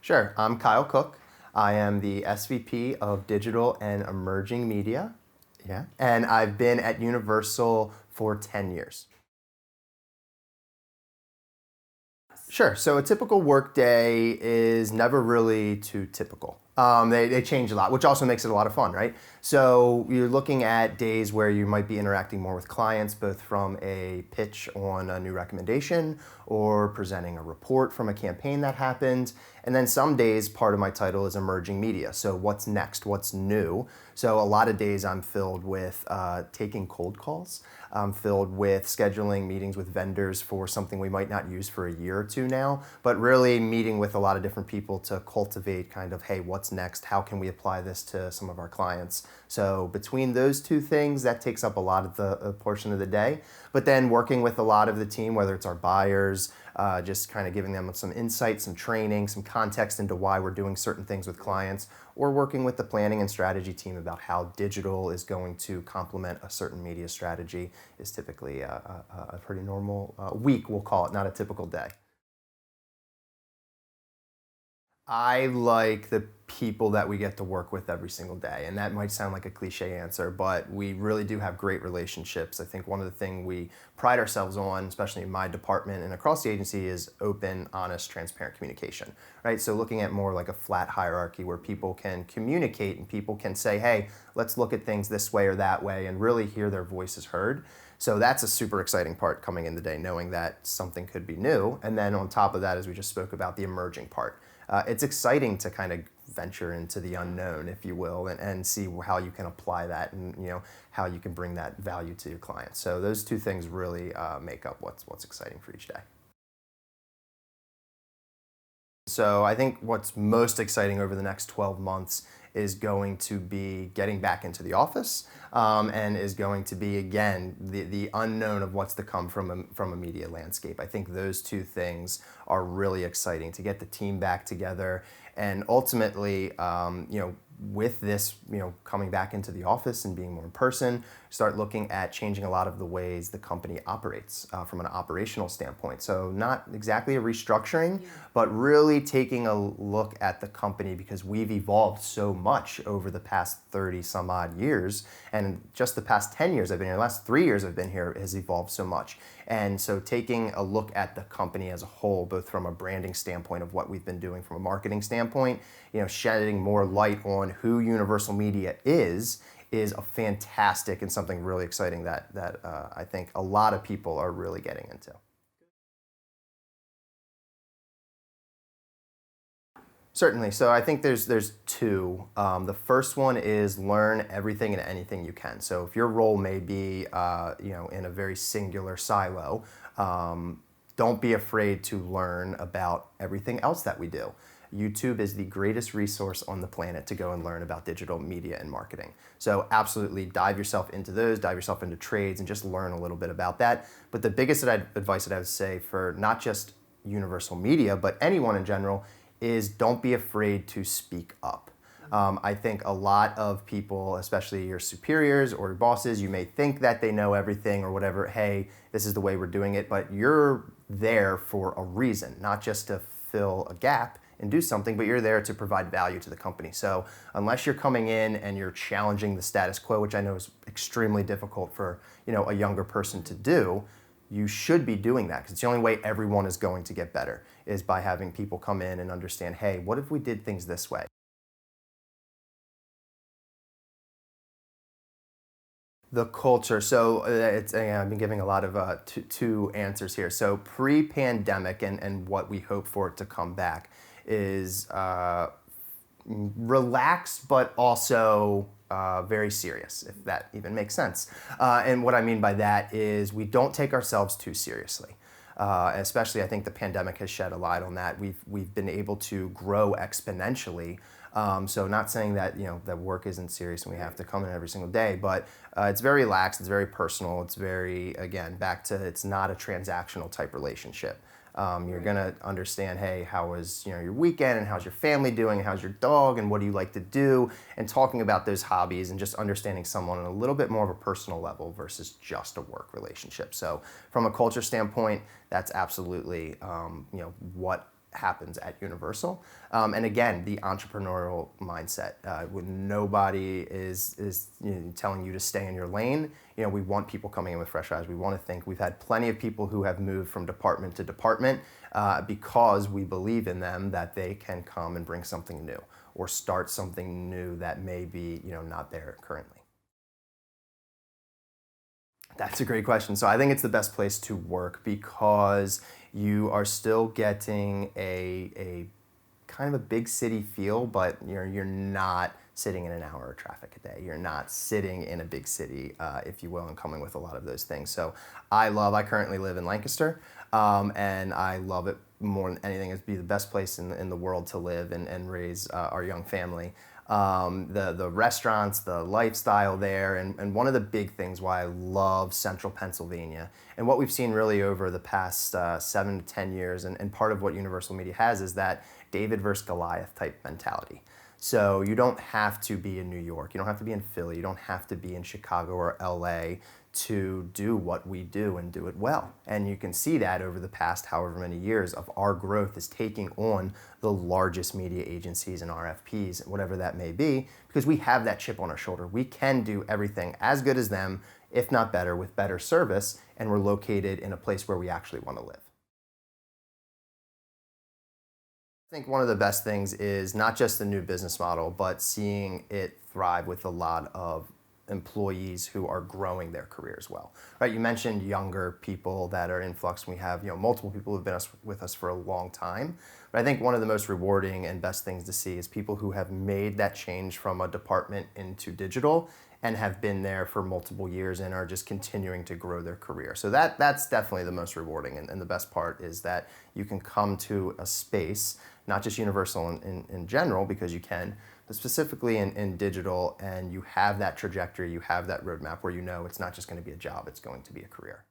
Sure. I'm Kyle Cook. I am the SVP of Digital and Emerging Media. Yeah. And I've been at Universal for 10 years. Sure. So a typical workday is never really too typical. They change a lot, which also makes it a lot of fun, right? So you're looking at days where you might be interacting more with clients, both from a pitch on a new recommendation or presenting a report from a campaign that happened. And then some days, part of my title is emerging media. So what's next? What's new? So a lot of days I'm filled with taking cold calls. I'm filled with scheduling meetings with vendors for something we might not use for a year or two now, but really meeting with a lot of different people to cultivate kind of, hey, what's next? How can we apply this to some of our clients? So between those two things, that takes up a lot of the portion of the day. But then working with a lot of the team, whether it's our buyers, just kind of giving them some insight, some training, some context into why we're doing certain things with clients, or working with the planning and strategy team about how digital is going to complement a certain media strategy is typically a pretty normal week, we'll call it, not a typical day. I like the people that we get to work with every single day. And that might sound like a cliche answer, but we really do have great relationships. I think one of the things we pride ourselves on, especially in my department and across the agency, is open, honest, transparent communication, right? So looking at more like a flat hierarchy where people can communicate and people can say, hey, let's look at things this way or that way and really hear their voices heard. So that's a super exciting part coming in the day, knowing that something could be new. And then on top of that, as we just spoke about, the emerging part. It's exciting to kind of venture into the unknown, if you will, and see how you can apply that and how you can bring that value to your clients. So those two things really make up what's exciting for each day. So I think what's most exciting over the next 12 months is going to be getting back into the office and is going to be, again, the unknown of what's to come from a media landscape. I think those two things are really exciting to get the team back together and ultimately, with this, coming back into the office and being more in person, start looking at changing a lot of the ways the company operates from an operational standpoint. So not exactly a restructuring, but really taking a look at the company because we've evolved so much over the past 30 some odd years. And just the past 10 years I've been here, the last 3 years I've been here has evolved so much. And so taking a look at the company as a whole, both from a branding standpoint of what we've been doing from a marketing standpoint, shedding more light on who Universal Media is a fantastic and something really exciting that I think a lot of people are really getting into. Certainly. So I think there's two. The first one is learn everything and anything you can. So if your role may be in a very singular silo, don't be afraid to learn about everything else that we do. YouTube is the greatest resource on the planet to go and learn about digital media and marketing. So absolutely dive yourself into those, dive yourself into trades and just learn a little bit about that. But the biggest advice that I would say for not just Universal Media, but anyone in general, is don't be afraid to speak up. I think a lot of people, especially your superiors or your bosses, you may think that they know everything or whatever, hey, this is the way we're doing it, but you're there for a reason, not just to fill a gap and do something, but you're there to provide value to the company. So unless you're coming in and you're challenging the status quo, which I know is extremely difficult for a younger person to do, you should be doing that because it's the only way everyone is going to get better is by having people come in and understand, hey, what if we did things this way? The culture. So I've been giving a lot of two answers here. So pre-pandemic and what we hope for it to come back is relaxed, but also very serious, if that even makes sense. And what I mean by that is we don't take ourselves too seriously. Especially, I think the pandemic has shed a light on that. We've been able to grow exponentially. So not saying that that work isn't serious and we have to come in every single day, but it's very lax, it's very personal, it's very, again, back to it's not a transactional type relationship. You're gonna understand, hey, how was your weekend and how's your family doing and how's your dog and what do you like to do, and talking about those hobbies and just understanding someone on a little bit more of a personal level versus just a work relationship. So from a culture standpoint, that's absolutely what happens at Universal. And again, the entrepreneurial mindset. When nobody is telling you to stay in your lane, we want people coming in with fresh eyes. We want to think. We've had plenty of people who have moved from department to department because we believe in them that they can come and bring something new or start something new that may be not there currently. That's a great question. So I think it's the best place to work because you are still getting a kind of a big city feel, but you're not sitting in an hour of traffic a day. You're not sitting in a big city, if you will, and coming with a lot of those things. So I currently live in Lancaster, and I love it more than anything. It'd be the best place in the world to live and raise our young family. The restaurants, the lifestyle there, and one of the big things why I love Central Pennsylvania, and what we've seen really over the past 7 to 10 years, and part of what Universal Media has is that David versus Goliath type mentality. So you don't have to be in New York, you don't have to be in Philly, you don't have to be in Chicago or LA to do what we do and do it well. And you can see that over the past however many years of our growth is taking on the largest media agencies and RFPs, whatever that may be, because we have that chip on our shoulder. We can do everything as good as them, if not better, with better service, and we're located in a place where we actually want to live. I think one of the best things is not just the new business model, but seeing it thrive with a lot of employees who are growing their career as well. Right? You mentioned younger people that are in flux. We have multiple people who've been with us for a long time. But I think one of the most rewarding and best things to see is people who have made that change from a department into digital and have been there for multiple years and are just continuing to grow their career. So that's definitely the most rewarding. And the best part is that you can come to a space, not just Universal in general, because you can, but specifically in digital, and you have that trajectory, you have that roadmap where it's not just going to be a job, it's going to be a career.